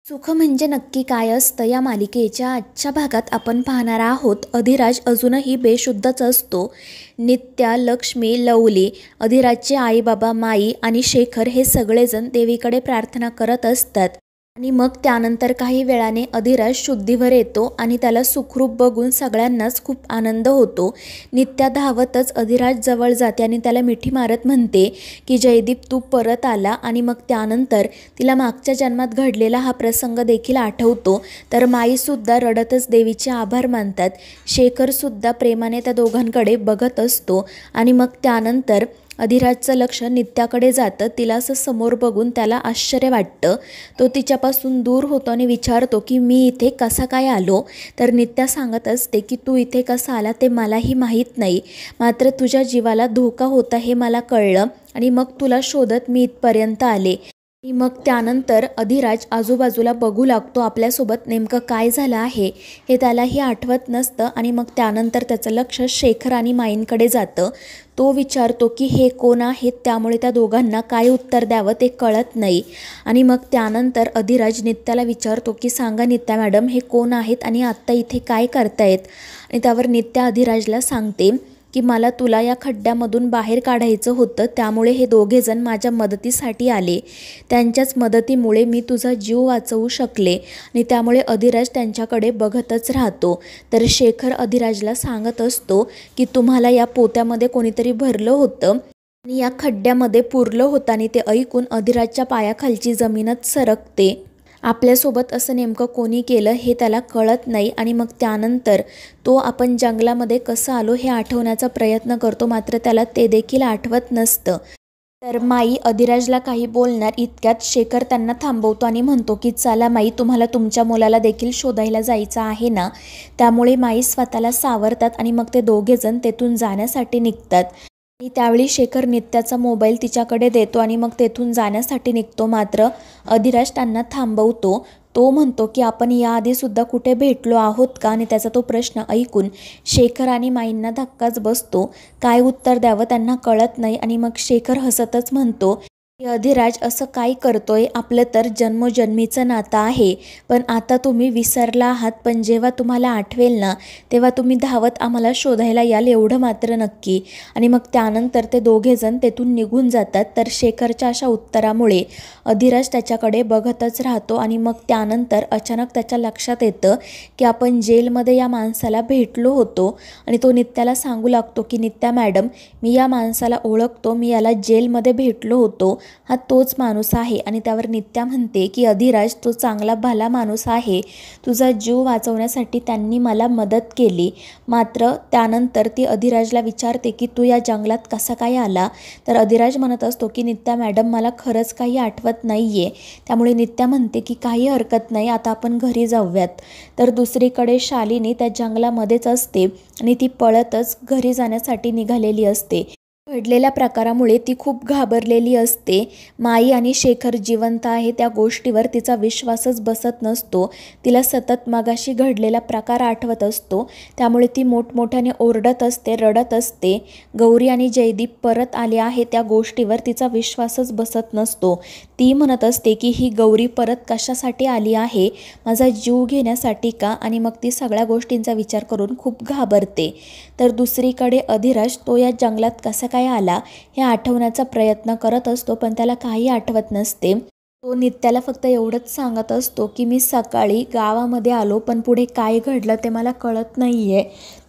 सुख म्हणजे नक्की काय असतं या मालिकेच्या आजच्या भागात आपण पाहणार आहोत। अधिराज अजूनही बेशुद्धच असतो। नित्या, लक्ष्मी, लवली, अधिराजचे आई बाबा, माई आणि शेखर हे सगळेजण देवीकडे प्रार्थना करत असतात आणि मग त्यानंतर काही वेळाने अधिराज शुद्धीवर येतो आणि त्याला सुखरूप बघून सगळ्यांनाच खूप आनंद होतो। नित्या धावतच अधिराज जवळ जाते आणि त्याला मिठी मारत म्हणते की जयदीप तू परत आला। आणि मग त्यानंतर तिला मागच्या जन्मात घडलेला हा प्रसंग देखील आठवतो। तर माईसुद्धा रडतच देवीचे आभार मानतात। शेखरसुद्धा प्रेमाने त्या दोघांकडे बघत असतो आणि मग त्यानंतर अधिराजचं लक्ष नित्याकडे जातं। तिला असं समोर बघून त्याला आश्चर्य वाटतं। तो तिच्यापासून दूर होतो आणि विचारतो की मी इथे कसा काय आलो। तर नित्या सांगत असते की तू इथे कसा आला ते मलाही माहीत नाही, मात्र तुझ्या जीवाला धोका होता हे मला कळलं आणि मग तुला शोधत मी इथपर्यंत आले। आणि मग त्यानंतर अधिराज आजूबाजूला बघू लागतो, आपल्यासोबत नेमकं काय झालं आहे हे त्यालाही आठवत नसतं। आणि मग त्यानंतर त्याचं लक्ष शेखर आणि माईंकडे जातं। तो विचारतो की हे कोण आहेत, त्यामुळे त्या दोघांना काय उत्तर द्यावं ते कळत नाही। आणि मग त्यानंतर अधिराज नित्याला विचारतो की सांगा नित्या मॅडम हे कोण आहेत आणि आत्ता इथे काय करतायत। आणि त्यावर नित्या अधिराजला सांगते की मला तुला या खड्ड्यामधून बाहेर काढायचं होतं, त्यामुळे हे दोघेजण माझ्या मदतीसाठी आले। त्यांच्याच मदतीमुळे मी तुझा जीव वाचवू शकले। आणि त्यामुळे अधिराज त्यांच्याकडे बघतच राहतो। तर शेखर अधिराजला सांगत असतो की तुम्हाला या पोत्यामध्ये कोणीतरी भरलं होतं आणि या खड्ड्यामध्ये पुरलं होतं। आणि ते ऐकून अधिराजच्या पायाखालची जमीनच सरकते। आपल्यासोबत असं नेमकं कोणी केलं हे त्याला कळत नाही। आणि मग त्यानंतर तो आपण जंगलामध्ये कसं आलो हे आठवण्याचा प्रयत्न करतो, मात्र त्याला ते देखील आठवत नसतं। तर माई अधिराजला काही बोलणार इतक्यात शेखर त्यांना थांबवतो आणि म्हणतो की चला माई, तुम्हाला तुमच्या मुलाला देखील शोधायला जायचं आहे ना। त्यामुळे माई स्वतःला सावरतात आणि मग ते दोघेजण तेथून जाण्यासाठी निघतात। आणि त्यावेळी शेखर नित्याचा मोबाईल तिच्याकडे देतो आणि मग तेथून जाण्यासाठी निघतो, मात्र अधिराज त्यांना थांबवतो। तो म्हणतो की आपण याआधीसुद्धा कुठे भेटलो आहोत का। आणि त्याचा तो प्रश्न ऐकून शेखर आणि माईंना धक्काच बसतो। काय उत्तर द्यावं त्यांना कळत नाही। आणि मग शेखर हसतच म्हणतो की अधिराज असं काय करतोय, आपलं तर जन्मोजन्मीचं नातं आहे, पण आता तुम्ही विसरला आहात, पण जेव्हा तुम्हाला आठवेल ना तेव्हा तुम्ही धावत आम्हाला शोधायला याल एवढं मात्र नक्की। आणि मग त्यानंतर ते दोघेजण तेथून निघून जातात। तर शेखरच्या अशा उत्तरामुळे अधिराज त्याच्याकडे बघतच राहतो। आणि मग त्यानंतर अचानक त्याच्या लक्षात येतं की आपण जेलमध्ये या माणसाला भेटलो होतो। आणि तो नित्याला सांगू लागतो की नित्या मॅडम, मी या माणसाला ओळखतो, मी याला जेलमध्ये भेटलो होतो, हा तोच माणूस आहे। आणि त्यावर नित्या म्हणते की अधिराज तो चांगला भला माणूस आहे, तुझा जीव वाचवण्यासाठी त्यांनी मला मदत केली। मात्र त्यानंतर ती अधिराजला विचारते की तू या जंगलात कसा काय आला। तर अधिराज म्हणत असतो की नित्या मॅडम मला खरंच काही आठवत नाही आहे। त्यामुळे नित्या म्हणते की काही हरकत नाही, आता आपण घरी जाऊयात। तर दुसरीकडे शालिनी त्या जंगलामध्येच असते आणि ती पळतच घरी जाण्यासाठी निघालेली असते। घडलेल्या प्रकारामुळे ती खूप घाबरलेली असते। माई आणि शेखर जिवंत आहे त्या गोष्टीवर तिचा विश्वासच बसत नसतो। तिला सतत मगाशी घडलेला प्रकार आठवत असतो, त्यामुळे ती मोठमोठ्याने ओरडत असते, रडत असते। गौरी आणि जयदीप परत आले आहे त्या गोष्टीवर तिचा विश्वासच बसत नसतो। ती म्हणत असते की ही गौरी परत कशासाठी आली आहे, माझा जीव घेण्यासाठी का। आणि मग ती सगळ्या गोष्टींचा विचार करून खूप घाबरते। तर दुसरीकडे अधिराज तो या जंगलात कसा काय आला हे आठवण्याचा प्रयत्न करत असतो, पण त्याला काही आठवत नसते। तो नित्याला फक्त एवढंच सांगत असतो की मी सकाळी गावामध्ये आलो, पण पुढे काय घडलं ते मला कळत नाही आहे।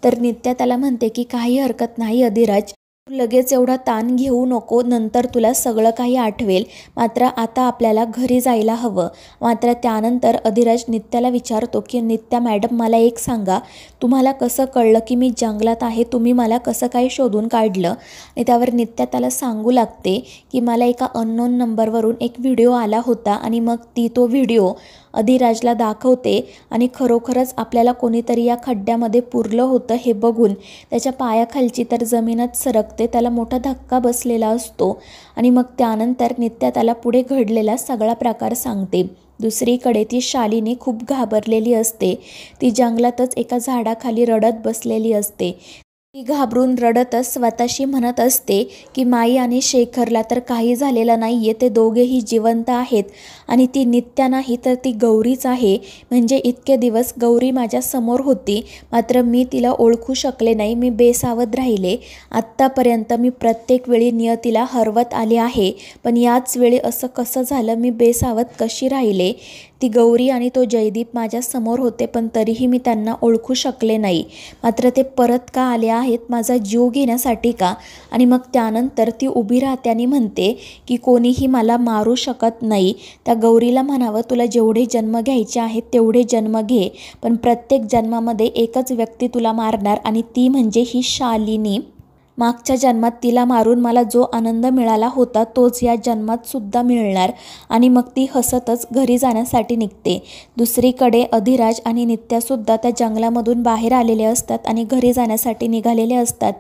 तर नित्या त्याला म्हणते की काही हरकत नाही अधिराज, तू लगेच एवढा ताण घेऊ नको, नंतर तुला सगळं काही आठवेल, मात्र आता आपल्याला घरी जायला हवं। मात्र त्यानंतर अधिराज नित्याला विचारतो की नित्या मॅडम मला एक सांगा, तुम्हाला कसं कळलं की मी जंगलात आहे, तुम्ही मला कसं काय शोधून काढलं। आणि त्यावर नित्या त्याला सांगू लागते की मला एका अननोन नंबरवरून एक व्हिडिओ आला होता आणि मग ती तो व्हिडिओ अधिराजला दाखवते आणि खरोखरच आपल्याला कोणीतरी या खड्ड्यामध्ये पुरलं होतं हे बघून त्याच्या पायाखालची तर जमीनच सरकते, त्याला मोठा धक्का बसलेला असतो। आणि मग त्यानंतर नित्या त्याला पुढे घडलेला सगळा प्रकार सांगते। दुसरीकडे ती शालिनी खूप घाबरलेली असते, ती जंगलातच एका झाडाखाली रडत बसलेली असते। ती घाबरून रडतच स्वतःशी म्हणत असते की माई आणि शेखरला तर काही झालेलं नाही आहे, ते दोघेही जिवंत आहेत आणि ती नित्या नाही तर ती गौरीच आहे. म्हणजे इतके दिवस गौरी माझ्यासमोर होती, मात्र मी तिला ओळखू शकले नाही. मी बेसावध राहिले. आत्तापर्यंत मी प्रत्येक वेळी नियतीला हरवत आले आहे, पण याच वेळी असं कसं झालं? मी बेसावध कशी राहिले? ती गौरी आणि तो जयदीप माझ्यासमोर होते, पण तरीही मी त्यांना ओळखू शकले नाही. मात्र ते परत का आले आहेत? माझा जीव घेण्यासाठी का? आणि मग त्यानंतर ती उभी राहते आणि म्हणते की कोणीही मला मारू शकत नाही. त्या गौरीला म्हणावं, तुला जेवढे जन्म घ्यायचे आहेत तेवढे जन्म घे, पण प्रत्येक जन्मामध्ये एकच व्यक्ती तुला मारणार आणि ती म्हणजे ही शालिनी. मागच्या जन्मात तिला मारून मला जो आनंद मिळाला होता तोच या जन्मात सुद्धा मिळणार. आणि मग ती हसतच घरी जाण्यासाठी निघते. दुसरीकडे अधिराज आणि नित्यासुद्धा त्या जंगलामधून बाहेर आलेले असतात आणि घरी जाण्यासाठी निघालेले असतात.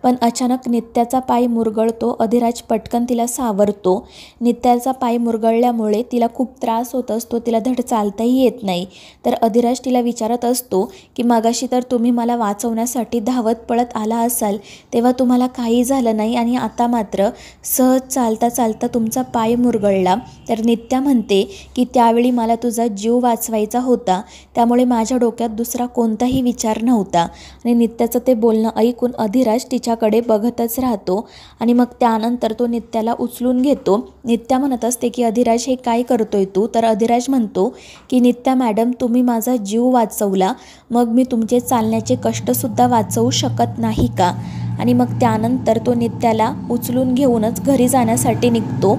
पण अचानक नित्याचा पाय मुरगळतो. अधिराज पटकन तिला सावरतो. नित्याचा पाय मुरगळल्यामुळे तिला खूप त्रास होत असतो. तिला धड चालताही येत नाही. तर अधिराज तिला विचारत असतो की मगाशी तर तुम्ही मला वाचवण्यासाठी धावत पळत आला असाल, तेव्हा तुम्हाला काही झालं नाही आणि आता मात्र सहज चालता चालता तुमचा पाय मुरगळला. तर नित्या म्हणते की त्यावेळी मला तुझा जीव वाचवायचा होता, त्यामुळे माझ्या डोक्यात दुसरा कोणताही विचार नव्हता. आणि नित्याचं ते बोलणं ऐकून अधिराज तिच्याकडे बघतच राहतो आणि मग त्यानंतर तो नित्याला उचलून घेतो. नित्या म्हणत असते की अधिराज हे काय करतोय तू? तर अधिराज म्हणतो की नित्या मॅडम, तुम्ही माझा जीव वाचवला, मग मी तुमचे चालण्याचे कष्टसुद्धा वाचवू शकत नाही का? आणि मग त्यानंतर तो नित्याला उचलून घेऊनच घरी जाण्यासाठी निघतो.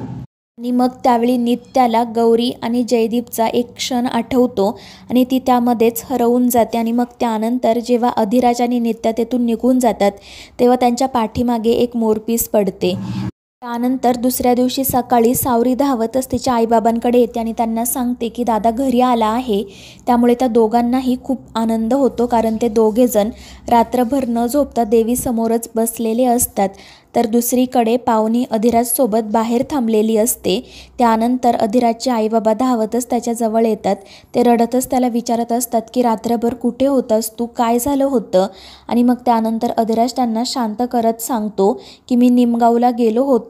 आणि मग त्यावेळी नित्याला गौरी आणि जयदीपचा एक क्षण आठवतो आणि ती त्यामध्येच हरवून जाते. आणि मग त्यानंतर जेव्हा अधिराज आणि नित्या तेथून निघून जातात तेव्हा त्यांच्या पाठीमागे एक मोरपीस पडते. त्यानंतर दुसऱ्या दिवशी सकाळी सावरी धावतच तिच्या आईबाबांकडे येते आणि त्यांना सांगते की दादा घरी आला आहे. त्यामुळे त्या दोघांनाही खूप आनंद होतो, कारण ते दोघेजण रात्रभर न झोपता देवीसमोरच बसलेले असतात. तर दुसरीकडे पावनी अधिराजसोबत बाहेर थांबलेली असते. त्यानंतर अधिराजचे आईबाबा धावतच त्याच्याजवळ येतात. ते रडतच त्याला विचारत असतात की रात्रभर कुठे होतास तू? काय झालं होतं? आणि मग त्यानंतर अधिराज त्यांना शांत करत सांगतो की मी निमगावला गेलो होतो,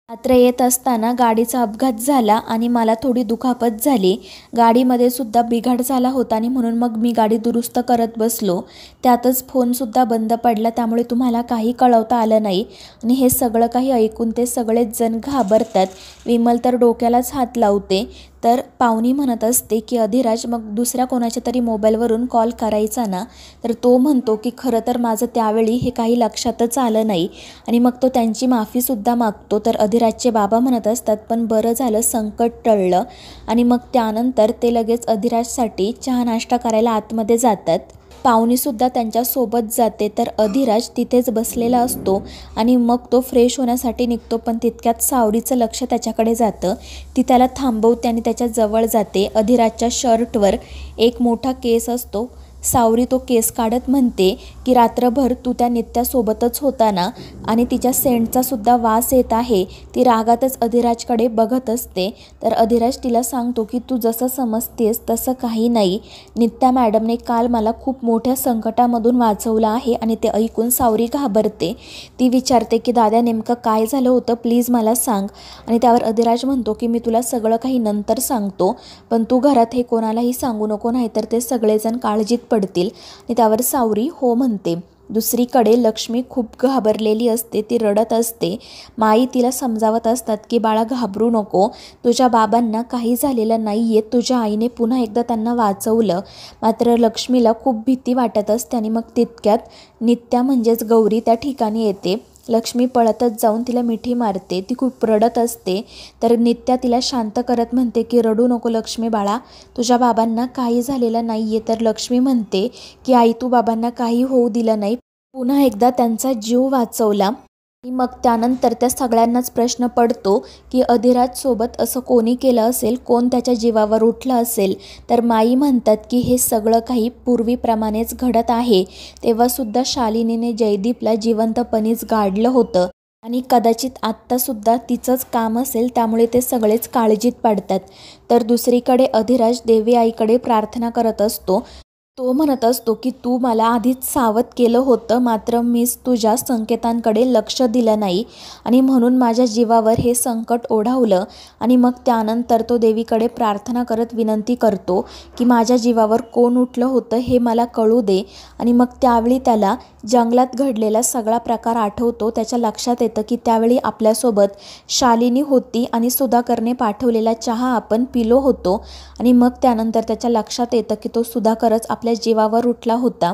मात्र येत असताना गाडीचा अपघात झाला आणि मला थोडी दुखापत झाली. गाडीमध्ये सुद्धा बिघाड झाला होता आणि म्हणून मग मी गाडी दुरुस्त करत बसलो. त्यातच फोनसुद्धा बंद पडला, त्यामुळे तुम्हाला काही कळवता आलं नाही. आणि हे सगळं काही ऐकून ते सगळेच जण घाबरतात. विमल तर डोक्यालाच हात लावते. तर पावनी म्हणत असते की अधिराज, मग दुसऱ्या कोणाच्या तरी मोबाईलवरून कॉल करायचा ना? तर तो म्हणतो की खरं तर माझं त्यावेळी हे काही लक्षातच आलं नाही. आणि मग तो त्यांची माफीसुद्धा मागतो. तर अधिराजचे बाबा म्हणत असतात पण बरं झालं संकट टळलं. आणि मग त्यानंतर ते लगेच अधिराजसाठी चहा नाश्ता करायला आतमध्ये जातात. पावनीसुद्धा त्यांच्यासोबत जाते. तर अधिराज तिथेच बसलेला असतो आणि मग तो फ्रेश होण्यासाठी निघतो, पण तितक्यात सावरीचं लक्ष त्याच्याकडे जातं. ती त्याला थांबवते आणि त्याच्या जवळ जाते. अधिराजच्या शर्टवर एक मोठा केस असतो. सावरी तो केस काढत म्हणते की रात्रभर तू त्या नित्यासोबतच होता ना, आणि तिच्या सेंटचा सुद्धा वास येत आहे. ती रागातच अधिराजकडे बघत असते. तर अधिराज तिला सांगतो की तू जसं समजतेस तसं काही नाही. नित्या मॅडमने काल मला खूप मोठ्या संकटामधून वाचवलं आहे. आणि ते ऐकून सावरी घाबरते. ती विचारते की दादा नेमकं काय झालं होतं, प्लीज मला सांग. आणि त्यावर अधिराज म्हणतो की मी तुला सगळं काही नंतर सांगतो, पण तू घरात हे कोणालाही सांगू नको, नाहीतर ते सगळेजण काळजीत पडतील. आणि त्यावर सावरी हो म्हणते. दुसरीकडे लक्ष्मी खूप घाबरलेली असते. ती रडत असते. माई तिला समजावत असतात की बाळा घाबरू नको, तुझ्या बाबांना काही झालेलं नाही आहे, तुझ्या आईने पुन्हा एकदा त्यांना वाचवलं. मात्र लक्ष्मीला खूप भीती वाटत असते. आणि मग तितक्यात नित्या म्हणजेच गौरी त्या ठिकाणी येते. लक्ष्मी पळतच जाऊन तिला मिठी मारते. ती खूप रडत असते. तर नित्या तिला शांत करत म्हणते की रडू नको लक्ष्मी बाळा, तुझ्या बाबांना काही झालेलं नाही आहे. तर लक्ष्मी म्हणते की आई तू बाबांना काही होऊ दिलं नाही, पुन्हा एकदा त्यांचा जीव वाचवला. आणि मग त्यानंतर त्या सगळ्यांनाच प्रश्न पडतो की अधिराजसोबत असं कोणी केलं असेल, कोण त्याच्या जीवावर उठलं असेल. तर माई म्हणतात की हे सगळं काही पूर्वीप्रमाणेच घडत आहे. तेव्हासुद्धा शालिनीने जयदीपला जिवंतपणीच गाडलं होतं आणि कदाचित आत्तासुद्धा तिचंच काम असेल, त्यामुळे ते सगळेच काळजीत पडतात. तर दुसरीकडे अधिराज देवी आईकडे प्रार्थना करत असतो. तो म्हणत असतो की तू मला आधीच सावध केलं होतं, मात्र मीच तुझ्या संकेतांकडे लक्ष दिलं नाही आणि म्हणून माझ्या जीवावर हे संकट ओढावलं. आणि मग त्यानंतर तो देवीकडे प्रार्थना करत विनंती करतो की माझ्या जीवावर कोण उठलं होतं हे मला कळू दे. आणि मग त्यावेळी त्याला जंगलात घडलेला सगळा प्रकार आठवतो. त्याच्या लक्षात येतं की त्यावेळी आपल्यासोबत शालिनी होती आणि सुधाकरने पाठवलेला चहा आपण पिलो होतो. आणि मग त्यानंतर त्याच्या लक्षात येतं की तो सुधाकरच आपल्या जीवावर उठला होता.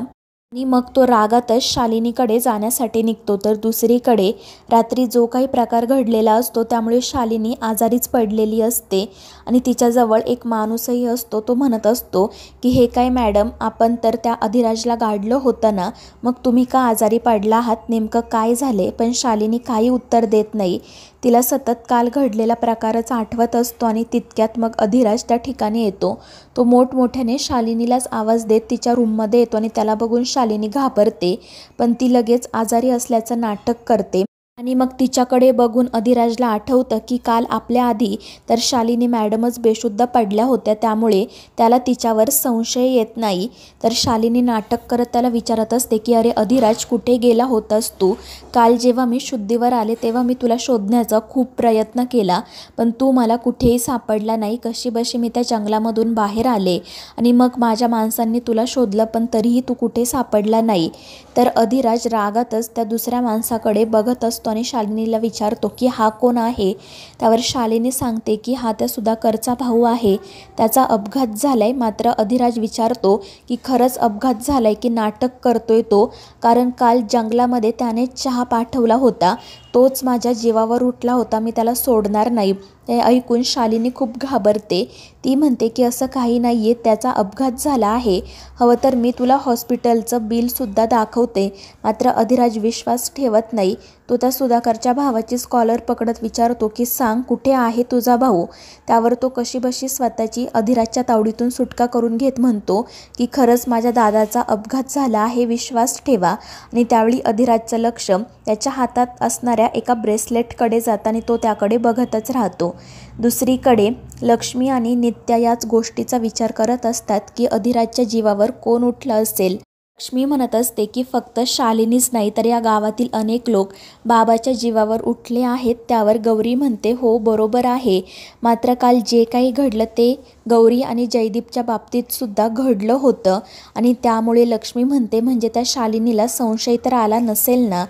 आणि मग तो रागातच शालिनीकडे जाण्यासाठी निघतो. तर दुसरीकडे रात्री जो काही प्रकार घडलेला असतो त्यामुळे शालिनी आजारीच पडलेली असते आणि तिच्याजवळ एक माणूसही असतो. तो म्हणत असतो की हे काय मॅडम, आपण तर त्या अधिराजला गाडलं होतं ना, मग तुम्ही का आजारी पडला आहात, नेमकं काय झाले? पण शालिनी काही उत्तर देत नाही. तिला सतत काल घडलेला प्रकारच आठवत असतो. आणि तितक्यात मग अधिराज त्या ठिकाणी येतो. तो मोठमोठ्याने शालिनीलाच आवाज देत तिच्या रूममध्ये येतो आणि त्याला बघून शालिनी घाबरते, पण ती लगेच आजारी असल्याचं नाटक करते. आणि मग तिच्याकडे बघून अधिराजला आठवतं की काल आपल्या आधी तर शालिनी मॅडमच बेशुद्ध पडल्या होत्या, त्यामुळे त्याला तिच्यावर संशय येत नाही. तर शालिनी नाटक करत त्याला विचारत असते की अरे अधिराज, कुठे गेला होतास तू? काल जेव्हा मी शुद्धीवर आले तेव्हा मी तुला शोधण्याचा खूप प्रयत्न केला, पण तू मला कुठेही सापडला नाही. कशीबशी मी त्या जंगलामधून बाहेर आले आणि मग माझ्या माणसांनी तुला शोधलं, पण तरीही तू कुठे सापडला नाही. तर अधिराज रागातच त्या दुसऱ्या माणसाकडे बघत असतो आणि शालिनीला विचारतो की हा कोण आहे? त्यावर शालिनी सांगते की हा त्या सुधाकरचा भाऊ आहे, त्याचा अपघात झालाय. मात्र अधिराज विचारतो की खरंच अपघात झालाय की नाटक करतोय तो? कारण काल जंगलामध्ये त्याने चहा पाठवला होता, तोच माझ्या जीवावर उठला होता, मी त्याला सोडणार नाही. ते ऐकून शालिनी खूप घाबरते. ती म्हणते की असं काही नाही आहे, त्याचा अपघात झाला आहे, हवं तर मी तुला हॉस्पिटलचं बिलसुद्धा दाखवते. मात्र अधिराज विश्वास ठेवत नाही. तो त्या सुधाकरच्या भावाची कॉलर पकडत विचारतो की सांग, कुठे आहे तुझा भाऊ? त्यावर तो कशीबशी स्वतःची अधिराजच्या तावडीतून सुटका करून घेत म्हणतो की खरंच माझ्या दादाचा अपघात झाला आहे, विश्वास ठेवा. आणि त्यावेळी अधिराजचं लक्ष त्याच्या हातात असणाऱ्या एका ब्रेसलेटकडे जातं आणि तो त्याकडे बघतच राहतो. दुसरीकडे लक्ष्मी आणि नित्या याच गोष्टीचा विचार करत असतात की अधिराजच्या जीवावर कोण उठलं असेल. लक्ष्मी म्हणत असते की फक्त शालिनीच नाही तर या गावातील अनेक लोक बाबाच्या जीवावर उठले आहेत. त्यावर गौरी म्हणते हो बरोबर आहे, मात्र काल जे काही घडलं ते गौरी आणि जयदीपच्या बाबतीत सुद्धा घडलं होतं. आणि त्यामुळे लक्ष्मी म्हणते म्हणजे त्या शालिनीला संशय तर आला नसेल ना?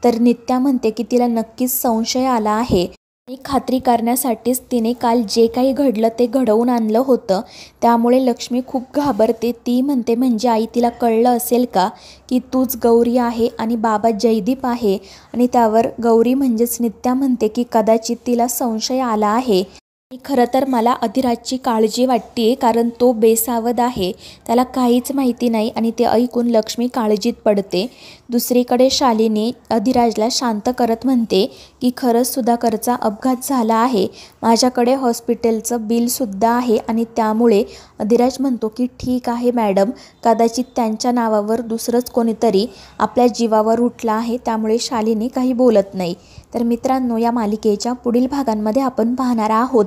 तर नित्या म्हणते की तिला नक्कीच संशय आला आहे आणि खात्री करण्यासाठीच तिने काल जे काही घडलं ते घडवून आणलं होतं. त्यामुळे लक्ष्मी खूप घाबरते. ती म्हणते म्हणजे आई, तिला कळलं असेल का की तूच गौरी आहे आणि बाबा जयदीप आहे? आणि त्यावर गौरी म्हणजेच नित्या म्हणते की कदाचित तिला संशय आला आहे. आणि खरं तर मला अधिराजची काळजी वाटते, कारण तो बेसावध आहे, त्याला काहीच माहिती नाही. आणि ते ऐकून लक्ष्मी काळजीत पडते. दुसरीकडे शालिनी अधिराजला शांत करत म्हणते की खरंच सुधाकरचा अपघात झाला आहे, माझ्याकडे हॉस्पिटलचं बिलसुद्धा आहे. आणि त्यामुळे अधिराज म्हणतो की ठीक आहे मॅडम, कदाचित त्यांच्या नावावर दुसरंच कोणीतरी आपल्या जीवावर उठला आहे. त्यामुळे शालिनी काही बोलत नाही. तर मित्रांनो, या मालिकेच्या पुढील भागांमध्ये आपण पाहणार आहोत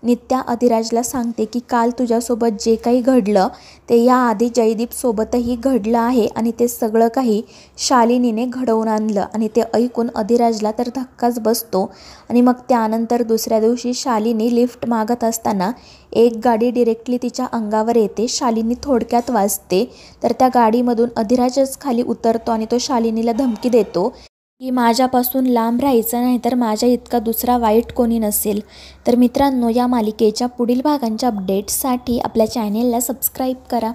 नित्या अधिराजला सांगते की काल तुझ्यासोबत जे काही घडलं ते याआधी जयदीपसोबतही घडलं आहे आणि ते सगळं काही शालिनीने घडवून आणलं. आणि ते ऐकून अधिराजला तर धक्काच बसतो. आणि मग त्यानंतर दुसऱ्या दिवशी शालिनी लिफ्ट मागत असताना एक गाडी डिरेक्टली तिच्या अंगावर येते. शालिनी थोडक्यात वाचते. तर त्या गाडीमधून अधिराजच खाली उतरतो आणि तो शालिनीला धमकी देतो की माझ्यापासून लांब राहायचं, नाही तर माझ्या इतका दुसरा वाईट कोणी नसेल. तर मित्रांनो, या मालिकेच्या पुढील भागांच्या अपडेट्ससाठी आपल्या चॅनेलला सबस्क्राईब करा.